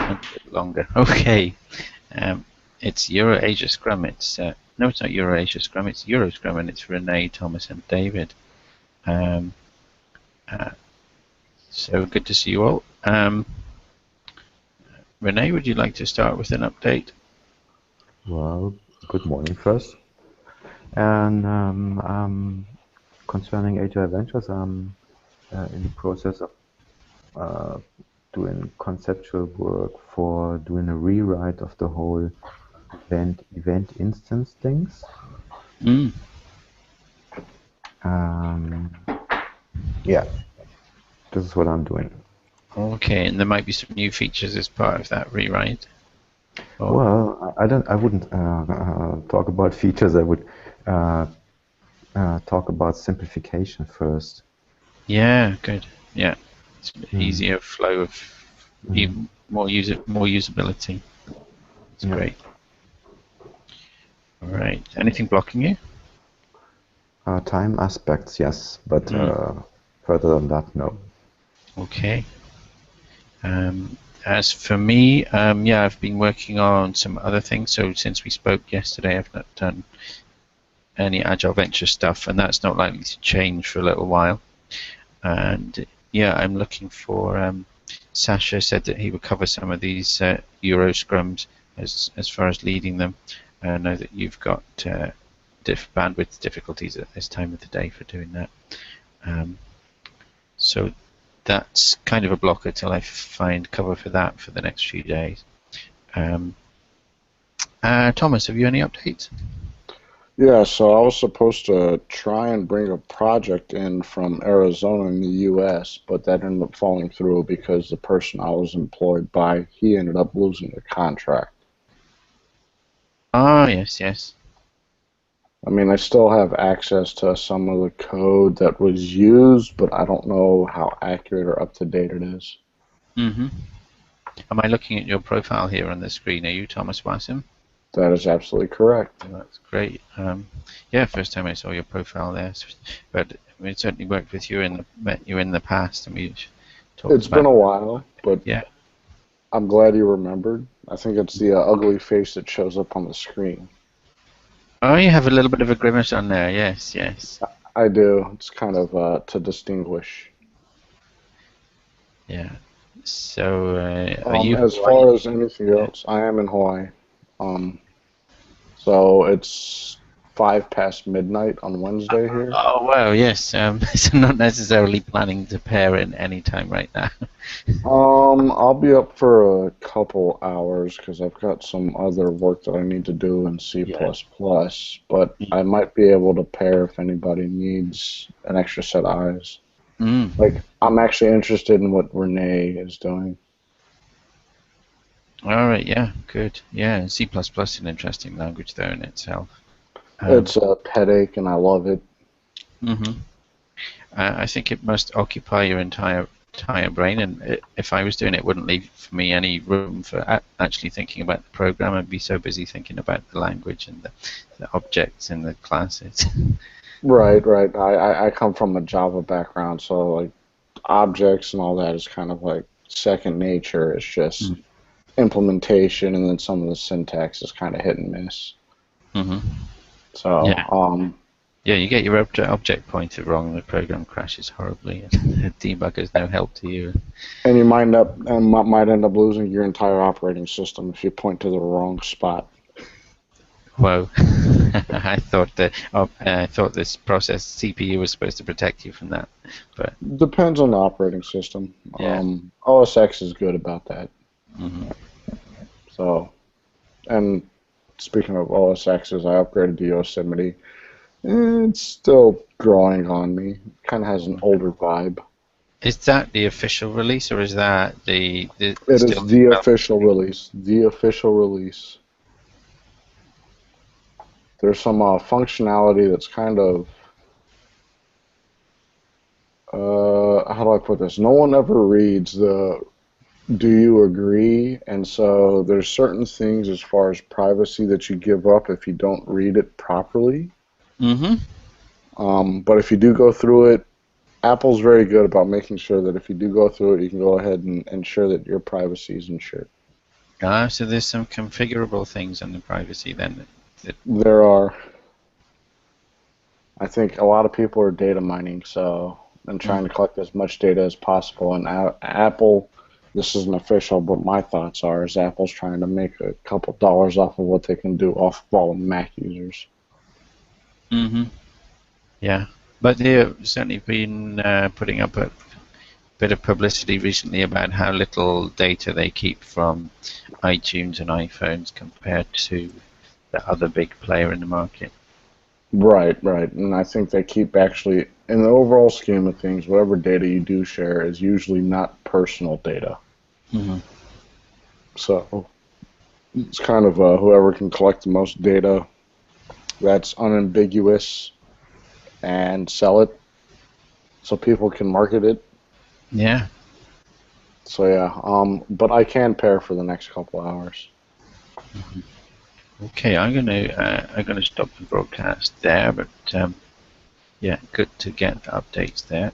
A bit longer. Okay. It's Euro-Asia Scrum. No, it's not Euro-Asia Scrum. It's EuroScrum, and it's Renee, Thomas, and David. Um, so good to see you all. Renee, would you like to start with an update? Well, good morning first. And concerning Agile Ventures, I'm in the process of doing conceptual work for doing a rewrite of the whole event instance things. Yeah, this is what I'm doing. Okay, and there might be some new features as part of that rewrite. Or... Well, I wouldn't talk about features. I would talk about simplification first. Yeah, good. Yeah, it's easier flow of more usability. It's great. All right. Anything blocking you? Time aspects, yes, but further than that, no. Okay. As for me, yeah, I've been working on some other things. So since we spoke yesterday, I've not done any Agile Venture stuff, and that's not likely to change for a little while. And yeah, I'm looking for. Sasha said that he would cover some of these Euro Scrums as far as leading them. I know that you've got bandwidth difficulties at this time of the day for doing that. So that's kind of a blocker till I find cover for that for the next few days. Thomas, have you any updates? Yeah, so I was supposed to try and bring a project in from Arizona in the U.S., but that ended up falling through because the person I was employed by, he ended up losing the contract. Ah, yes, yes. I mean, I still have access to some of the code that was used, but I don't know how accurate or up-to-date it is. Mm-hmm. Am I looking at your profile here on the screen? Are you Thomas Wassim? That is absolutely correct. Oh, that's great. Yeah, first time I saw your profile there. But we certainly worked with you and met you in the past, and we talked. It's been a while, but yeah, I'm glad you remembered. I think it's the ugly face that shows up on the screen. Oh, you have a little bit of a grimace on there. Yes, yes. I do. It's kind of to distinguish. Yeah. So, are you? As far as anything else, I am in Hawaii. So it's 5 past midnight on Wednesday here. Oh wow, yes. So not necessarily planning to pair in any time right now. I'll be up for a couple hours because I've got some other work that I need to do in C++. But I might be able to pair if anybody needs an extra set of eyes. Like, I'm actually interested in what Renee is doing. All right, yeah, good. Yeah, C++ is an interesting language though in itself. It's a headache, and I love it. I think it must occupy your entire brain, and if I was doing it, it wouldn't leave for me any room for actually thinking about the program. I'd be so busy thinking about the language and the objects and the classes. Right. I come from a Java background, so like objects and all that is kind of like second nature. It's just implementation, and then some of the syntax is kind of hit and miss. So yeah, you get your object pointer wrong, and the program crashes horribly, and the debugger's no help to you. And you might end up losing your entire operating system if you point to the wrong spot. Whoa! I thought this process CPU was supposed to protect you from that, but depends on the operating system. Yeah. OS X is good about that. So, and speaking of OS X's, I upgraded to Yosemite. It's still growing on me. It kind of has an older vibe. Is that the official release, or is that the It is the official release. The official release. There's some functionality that's kind of, how do I put this? No one ever reads the "Do you agree?" And so there's certain things as far as privacy that you give up if you don't read it properly. But if you do go through it, Apple's very good about making sure that if you do go through it, you can go ahead and ensure that your privacy is ensured. So there's some configurable things on the privacy then. There are. I think a lot of people are data mining, and trying to collect as much data as possible. And Apple, this isn't official, but my thoughts are is Apple's trying to make a couple dollars off of what they can do off of all the Mac users. Yeah, but they've certainly been putting up a bit of publicity recently about how little data they keep from iTunes and iPhones compared to the other big player in the market. Right. And I think they keep actually, in the overall scheme of things, whatever data you do share is usually not personal data. So it's kind of whoever can collect the most data that's unambiguous and sell it so people can market it. Yeah. So yeah, but I can pair for the next couple hours. Okay, I'm gonna stop the broadcast there, but yeah, good to get the updates there.